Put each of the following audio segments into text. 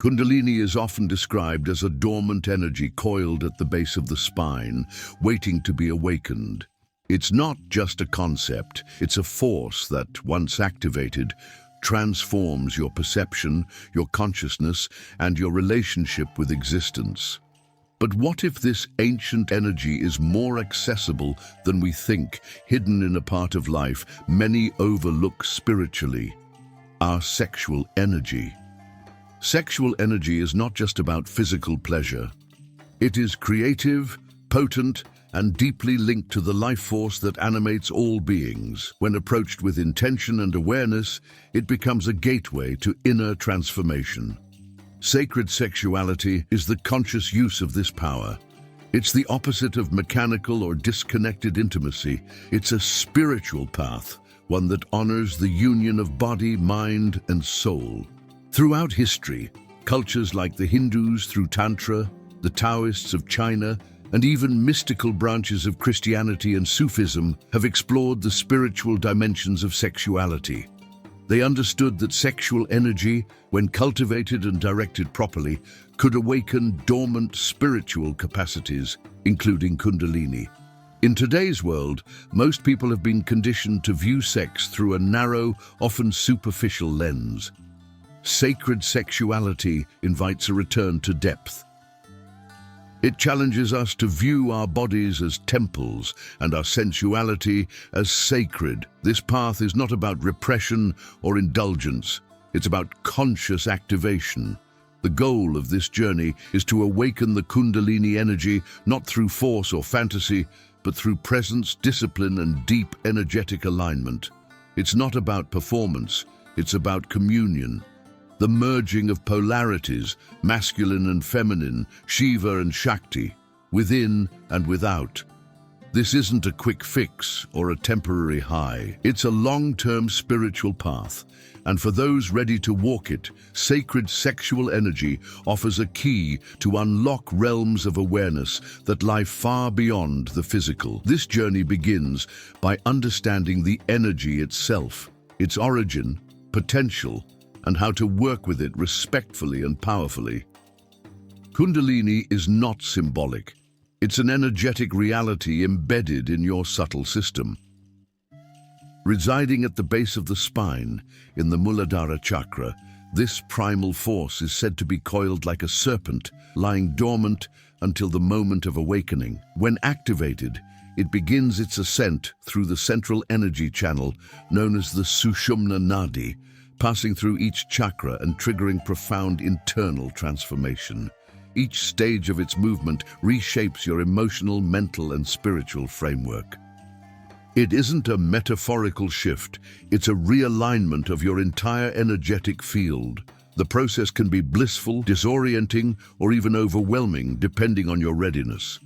Kundalini is often described as a dormant energy coiled at the base of the spine, waiting to be awakened. It's not just a concept, it's a force that, once activated, transforms your perception, your consciousness, and your relationship with existence. But what if this ancient energy is more accessible than we think, hidden in a part of life many overlook spiritually? Our sexual energy. Sexual energy is not just about physical pleasure. It is creative, potent, and deeply linked to the life force that animates all beings. When approached with intention and awareness, it becomes a gateway to inner transformation. Sacred sexuality is the conscious use of this power. It's the opposite of mechanical or disconnected intimacy. It's a spiritual path, one that honors the union of body, mind, and soul. Throughout history, cultures like the Hindus through Tantra, the Taoists of China, and even mystical branches of Christianity and Sufism have explored the spiritual dimensions of sexuality. They understood that sexual energy, when cultivated and directed properly, could awaken dormant spiritual capacities, including Kundalini. In today's world, most people have been conditioned to view sex through a narrow, often superficial lens. Sacred sexuality invites a return to depth. It challenges us to view our bodies as temples and our sensuality as sacred. This path is not about repression or indulgence. It's about conscious activation. The goal of this journey is to awaken the Kundalini energy, not through force or fantasy, but through presence, discipline, and deep energetic alignment. It's not about performance, it's about communion. The merging of polarities, masculine and feminine, Shiva and Shakti, within and without. This isn't a quick fix or a temporary high. It's a long-term spiritual path, and for those ready to walk it, sacred sexual energy offers a key to unlock realms of awareness that lie far beyond the physical. This journey begins by understanding the energy itself, its origin, potential, and how to work with it respectfully and powerfully. Kundalini is not symbolic. It's an energetic reality embedded in your subtle system. Residing at the base of the spine, in the Muladhara chakra, this primal force is said to be coiled like a serpent, lying dormant until the moment of awakening. When activated, it begins its ascent through the central energy channel known as the Sushumna Nadi, passing through each chakra and triggering profound internal transformation. Each stage of its movement reshapes your emotional, mental, and spiritual framework. It isn't a metaphorical shift, it's a realignment of your entire energetic field. The process can be blissful, disorienting, or even overwhelming, depending on your readiness.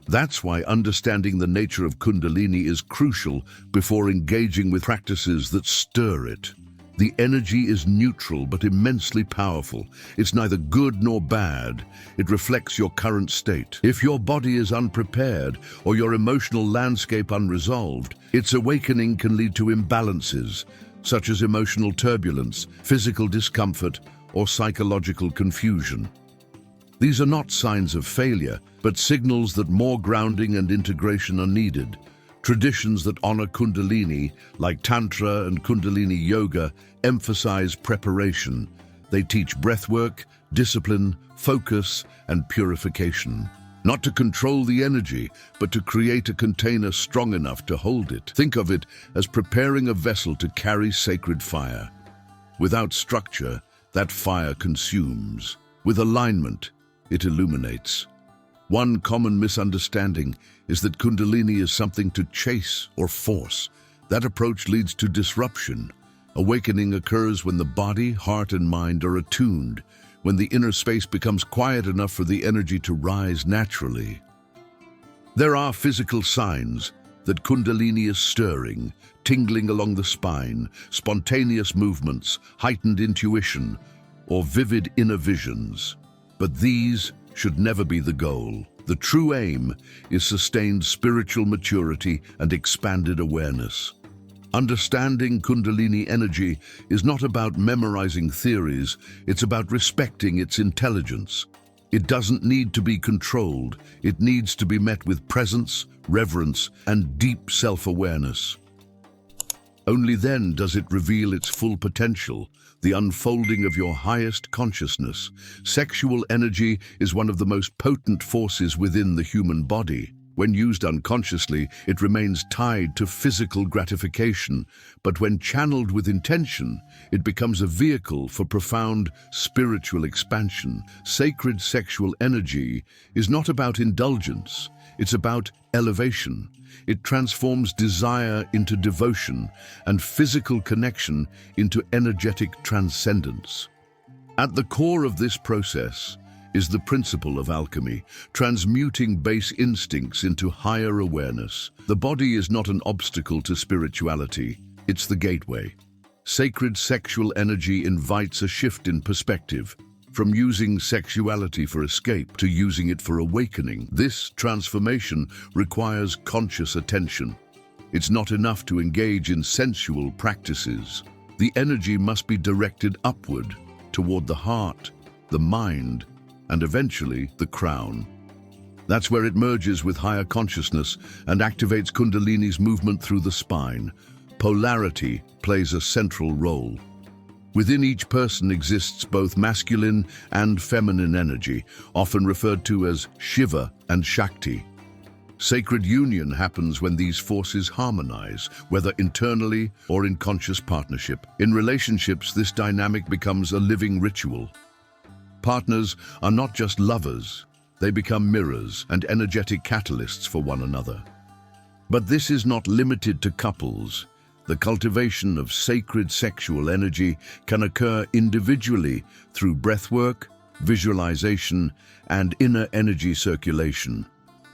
That's why understanding the nature of Kundalini is crucial before engaging with practices that stir it. The energy is neutral but immensely powerful. It's neither good nor bad. It reflects your current state. If your body is unprepared or your emotional landscape unresolved, its awakening can lead to imbalances, such as emotional turbulence, physical discomfort, or psychological confusion. These are not signs of failure, but signals that more grounding and integration are needed. Traditions that honor Kundalini, like Tantra and Kundalini Yoga, emphasize preparation. They teach breathwork, discipline, focus, and purification. Not to control the energy, but to create a container strong enough to hold it. Think of it as preparing a vessel to carry sacred fire. Without structure, that fire consumes. With alignment, it illuminates. One common misunderstanding is that Kundalini is something to chase or force. That approach leads to disruption. Awakening occurs when the body, heart, and mind are attuned, when the inner space becomes quiet enough for the energy to rise naturally. There are physical signs that Kundalini is stirring, tingling along the spine, spontaneous movements, heightened intuition, or vivid inner visions. But these should never be the goal. The true aim is sustained spiritual maturity and expanded awareness. Understanding Kundalini energy is not about memorizing theories, it's about respecting its intelligence. It doesn't need to be controlled, it needs to be met with presence, reverence, and deep self-awareness. Only then does it reveal its full potential, the unfolding of your highest consciousness. Sexual energy is one of the most potent forces within the human body. When used unconsciously, it remains tied to physical gratification, but when channeled with intention, it becomes a vehicle for profound spiritual expansion. Sacred sexual energy is not about indulgence, it's about elevation. It transforms desire into devotion and physical connection into energetic transcendence. At the core of this process is the principle of alchemy, transmuting base instincts into higher awareness. The body is not an obstacle to spirituality, it's the gateway. Sacred sexual energy invites a shift in perspective, from using sexuality for escape to using it for awakening. This transformation requires conscious attention. It's not enough to engage in sensual practices. The energy must be directed upward, toward the heart, the mind, and eventually the crown. That's where it merges with higher consciousness and activates Kundalini's movement through the spine. Polarity plays a central role. Within each person exists both masculine and feminine energy, often referred to as Shiva and Shakti. Sacred union happens when these forces harmonize, whether internally or in conscious partnership. In relationships, this dynamic becomes a living ritual. Partners are not just lovers, they become mirrors and energetic catalysts for one another. But this is not limited to couples. The cultivation of sacred sexual energy can occur individually through breathwork, visualization, and inner energy circulation.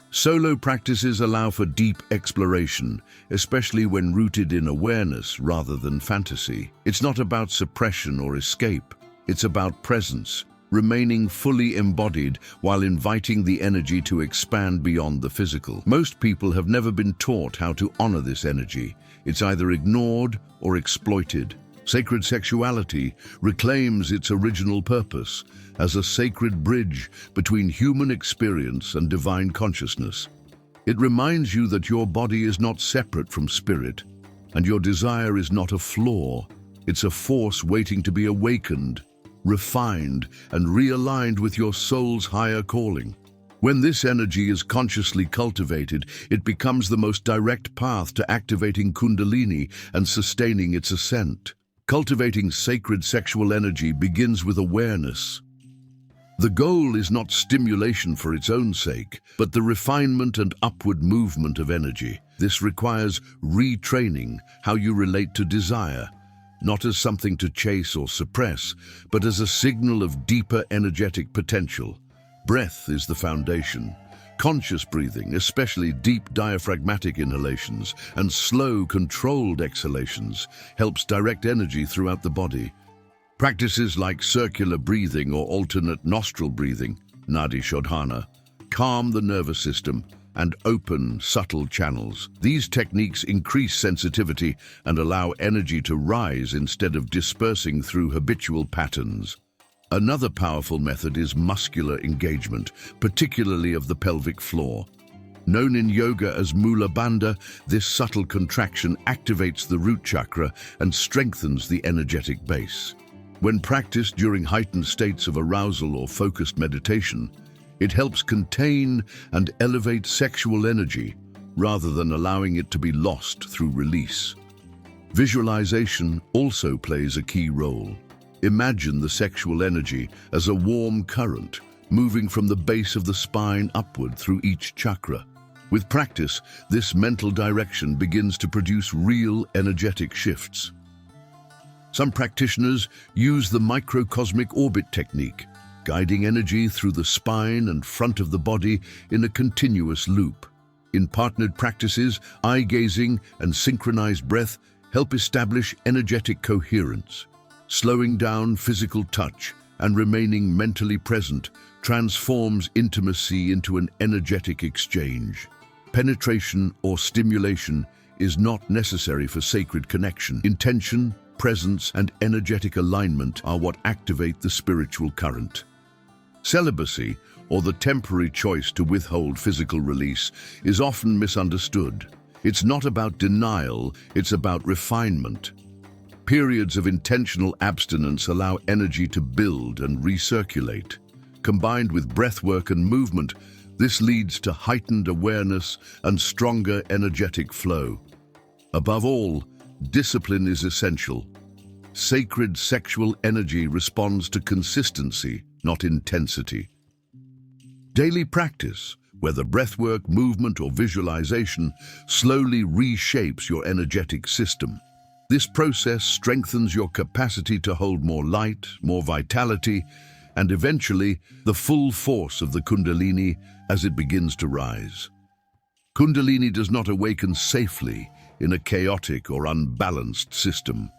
Solo practices allow for deep exploration, especially when rooted in awareness rather than fantasy. It's not about suppression or escape, it's about presence, remaining fully embodied while inviting the energy to expand beyond the physical. Most people have never been taught how to honor this energy. It's either ignored or exploited. Sacred sexuality reclaims its original purpose as a sacred bridge between human experience and divine consciousness. It reminds you that your body is not separate from spirit, and your desire is not a flaw. It's a force waiting to be awakened, refined, and realigned with your soul's higher calling. When this energy is consciously cultivated, it becomes the most direct path to activating Kundalini and sustaining its ascent. Cultivating sacred sexual energy begins with awareness. The goal is not stimulation for its own sake, but the refinement and upward movement of energy. This requires retraining how you relate to desire, not as something to chase or suppress, but as a signal of deeper energetic potential. Breath is the foundation. Conscious breathing, especially deep diaphragmatic inhalations and slow, controlled exhalations, helps direct energy throughout the body. Practices like circular breathing or alternate nostril breathing, Nadi Shodhana, calm the nervous system and open subtle channels. These techniques increase sensitivity and allow energy to rise instead of dispersing through habitual patterns. Another powerful method is muscular engagement, particularly of the pelvic floor. Known in yoga as Mula Bandha, this subtle contraction activates the root chakra and strengthens the energetic base. When practiced during heightened states of arousal or focused meditation, it helps contain and elevate sexual energy rather than allowing it to be lost through release. Visualization also plays a key role. Imagine the sexual energy as a warm current moving from the base of the spine upward through each chakra. With practice, this mental direction begins to produce real energetic shifts. Some practitioners use the microcosmic orbit technique, guiding energy through the spine and front of the body in a continuous loop. In partnered practices, eye-gazing and synchronized breath help establish energetic coherence. Slowing down physical touch and remaining mentally present transforms intimacy into an energetic exchange. Penetration or stimulation is not necessary for sacred connection. Intention, presence, and energetic alignment are what activate the spiritual current. Celibacy, or the temporary choice to withhold physical release, is often misunderstood. It's not about denial, it's about refinement. Periods of intentional abstinence allow energy to build and recirculate. Combined with breathwork and movement, this leads to heightened awareness and stronger energetic flow. Above all, discipline is essential. Sacred sexual energy responds to consistency, not intensity. Daily practice, whether breathwork, movement, or visualization, slowly reshapes your energetic system. This process strengthens your capacity to hold more light, more vitality, and eventually the full force of the Kundalini as it begins to rise. Kundalini does not awaken safely in a chaotic or unbalanced system.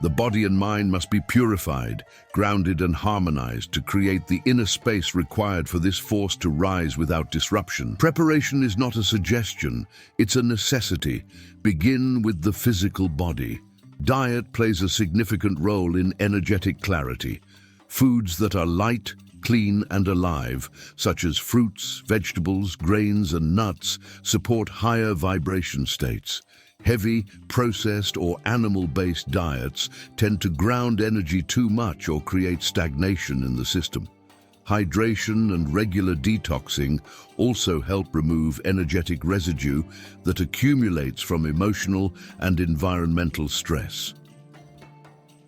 The body and mind must be purified, grounded, and harmonized to create the inner space required for this force to rise without disruption. Preparation is not a suggestion, it's a necessity. Begin with the physical body. Diet plays a significant role in energetic clarity. Foods that are light, clean, and alive, such as fruits, vegetables, grains, and nuts, support higher vibration states. Heavy, processed, or animal-based diets tend to ground energy too much or create stagnation in the system. Hydration and regular detoxing also help remove energetic residue that accumulates from emotional and environmental stress.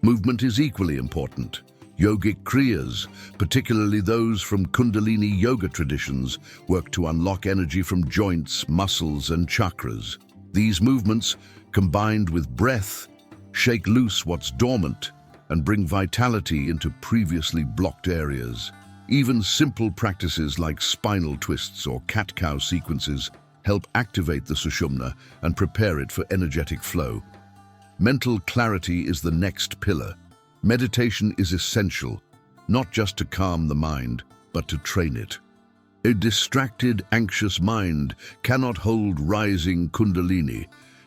Movement is equally important. Yogic kriyas, particularly those from Kundalini yoga traditions, work to unlock energy from joints, muscles, and chakras. These movements, combined with breath, shake loose what's dormant and bring vitality into previously blocked areas. Even simple practices like spinal twists or cat-cow sequences help activate the sushumna and prepare it for energetic flow. Mental clarity is the next pillar. Meditation is essential, not just to calm the mind, but to train it. A distracted, anxious mind cannot hold rising Kundalini.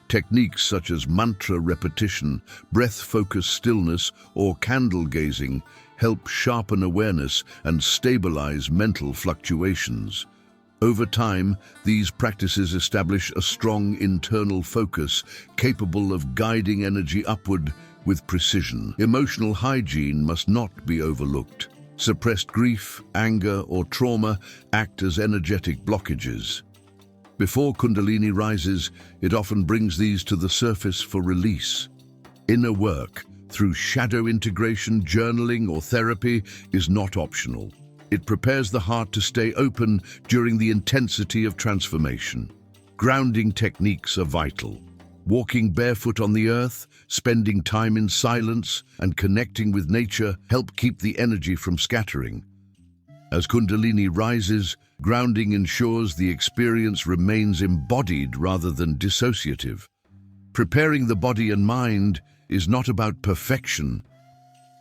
Techniques such as mantra repetition, breath-focused stillness, or candle gazing help sharpen awareness and stabilize mental fluctuations. Over time, these practices establish a strong internal focus capable of guiding energy upward with precision. Emotional hygiene must not be overlooked. Suppressed grief, anger, or trauma act as energetic blockages. Before Kundalini rises, it often brings these to the surface for release. Inner work, through shadow integration, journaling, or therapy, is not optional. It prepares the heart to stay open during the intensity of transformation. Grounding techniques are vital. Walking barefoot on the earth, spending time in silence, and connecting with nature help keep the energy from scattering. As Kundalini rises, grounding ensures the experience remains embodied rather than dissociative. Preparing the body and mind is not about perfection,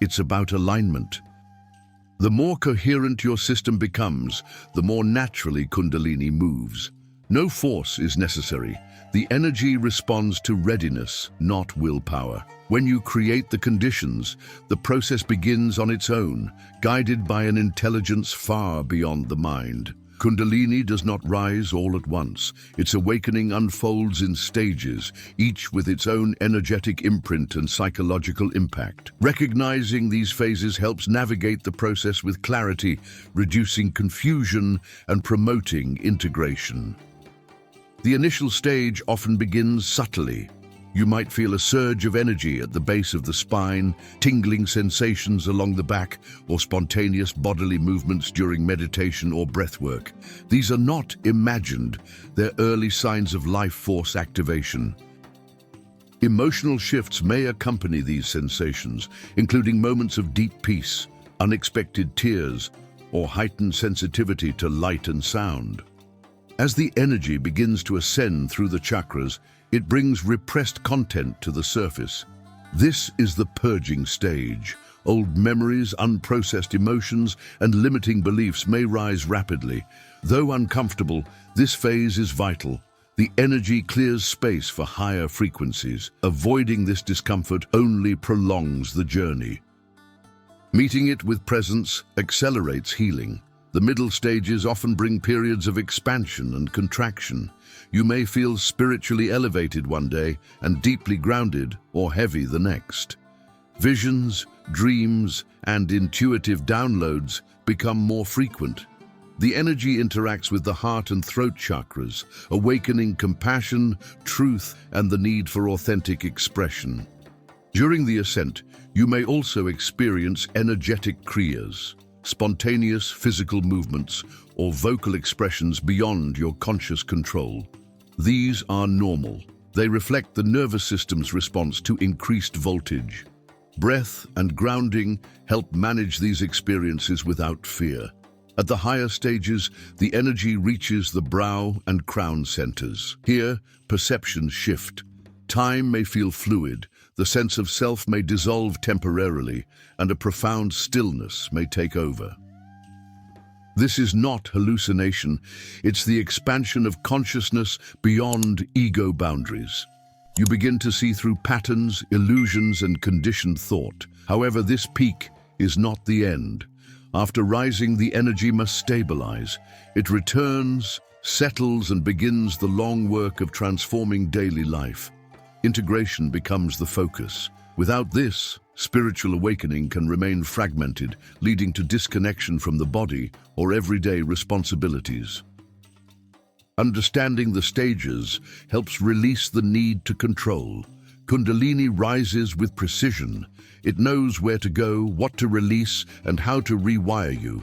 it's about alignment. The more coherent your system becomes, the more naturally Kundalini moves. No force is necessary. The energy responds to readiness, not willpower. When you create the conditions, the process begins on its own, guided by an intelligence far beyond the mind. Kundalini does not rise all at once. Its awakening unfolds in stages, each with its own energetic imprint and psychological impact. Recognizing these phases helps navigate the process with clarity, reducing confusion and promoting integration. The initial stage often begins subtly. You might feel a surge of energy at the base of the spine, tingling sensations along the back, or spontaneous bodily movements during meditation or breathwork. These are not imagined, they're early signs of life force activation. Emotional shifts may accompany these sensations, including moments of deep peace, unexpected tears, or heightened sensitivity to light and sound. As the energy begins to ascend through the chakras, it brings repressed content to the surface. This is the purging stage. Old memories, unprocessed emotions, and limiting beliefs may rise rapidly. Though uncomfortable, this phase is vital. The energy clears space for higher frequencies. Avoiding this discomfort only prolongs the journey. Meeting it with presence accelerates healing. The middle stages often bring periods of expansion and contraction. You may feel spiritually elevated one day and deeply grounded or heavy the next. Visions, dreams, and intuitive downloads become more frequent. The energy interacts with the heart and throat chakras, awakening compassion, truth, and the need for authentic expression. During the ascent, you may also experience energetic kriyas, spontaneous physical movements, or vocal expressions beyond your conscious control. These are normal. They reflect the nervous system's response to increased voltage. Breath and grounding help manage these experiences without fear. At the higher stages, the energy reaches the brow and crown centers. Here, perceptions shift. Time may feel fluid, the sense of self may dissolve temporarily, and a profound stillness may take over. This is not hallucination, it's the expansion of consciousness beyond ego boundaries. You begin to see through patterns, illusions, and conditioned thought. However, this peak is not the end. After rising, the energy must stabilize. It returns, settles, and begins the long work of transforming daily life. Integration becomes the focus. Without this, spiritual awakening can remain fragmented, leading to disconnection from the body or everyday responsibilities. Understanding the stages helps release the need to control. Kundalini rises with precision. It knows where to go, what to release, and how to rewire you.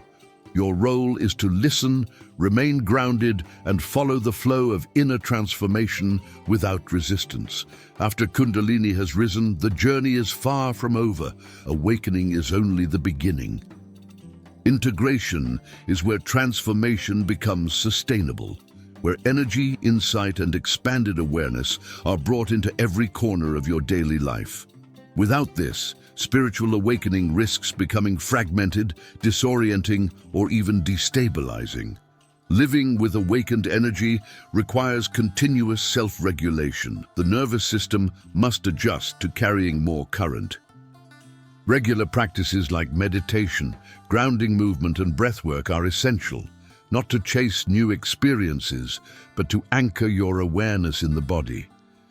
Your role is to listen, remain grounded, and follow the flow of inner transformation without resistance. After Kundalini has risen, the journey is far from over. Awakening is only the beginning. Integration is where transformation becomes sustainable, where energy, insight, and expanded awareness are brought into every corner of your daily life. Without this, spiritual awakening risks becoming fragmented, disorienting, or even destabilizing. Living with awakened energy requires continuous self-regulation. The nervous system must adjust to carrying more current. Regular practices like meditation, grounding movement, and breathwork are essential, not to chase new experiences, but to anchor your awareness in the body.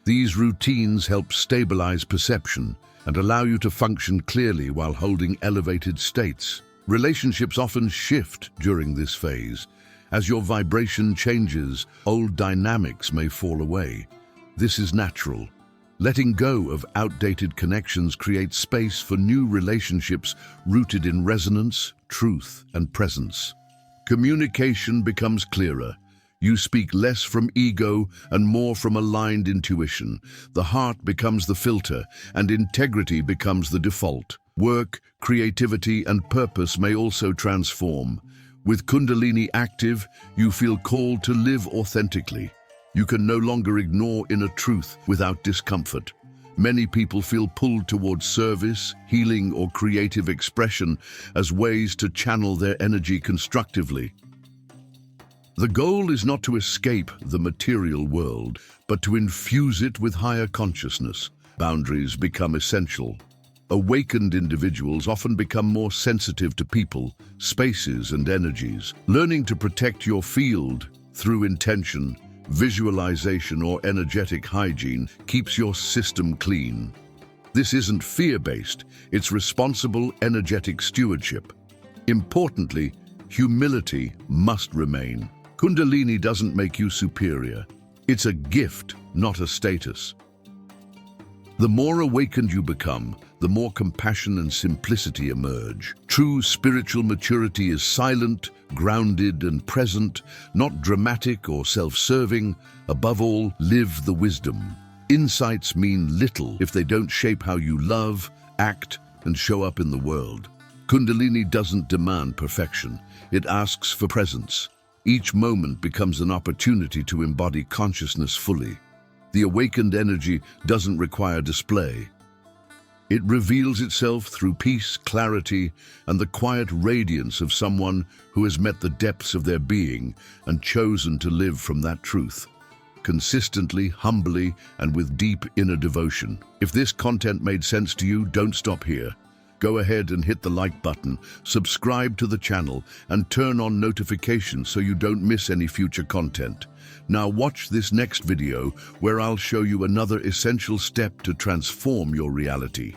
These routines help stabilize perception and allow you to function clearly while holding elevated states. Relationships often shift during this phase. As your vibration changes, old dynamics may fall away. This is natural. Letting go of outdated connections creates space for new relationships rooted in resonance, truth, and presence. Communication becomes clearer. You speak less from ego and more from aligned intuition. The heart becomes the filter, and integrity becomes the default. Work, creativity, and purpose may also transform. With Kundalini active, you feel called to live authentically. You can no longer ignore inner truth without discomfort. Many people feel pulled towards service, healing, or creative expression as ways to channel their energy constructively. The goal is not to escape the material world, but to infuse it with higher consciousness. Boundaries become essential. Awakened individuals often become more sensitive to people, spaces, and energies. Learning to protect your field through intention, visualization, or energetic hygiene keeps your system clean. This isn't fear-based, it's responsible energetic stewardship. Importantly, humility must remain. Kundalini doesn't make you superior. It's a gift, not a status. The more awakened you become, the more compassion and simplicity emerge. True spiritual maturity is silent, grounded, and present, not dramatic or self-serving. Above all, live the wisdom. Insights mean little if they don't shape how you love, act, and show up in the world. Kundalini doesn't demand perfection. It asks for presence. Each moment becomes an opportunity to embody consciousness fully. The awakened energy doesn't require display. It reveals itself through peace, clarity, and the quiet radiance of someone who has met the depths of their being and chosen to live from that truth. consistently, humbly, and with deep inner devotion. If this content made sense to you, don't stop here. Go ahead and hit the like button, subscribe to the channel, and turn on notifications so you don't miss any future content. Now watch this next video where I'll show you another essential step to transform your reality.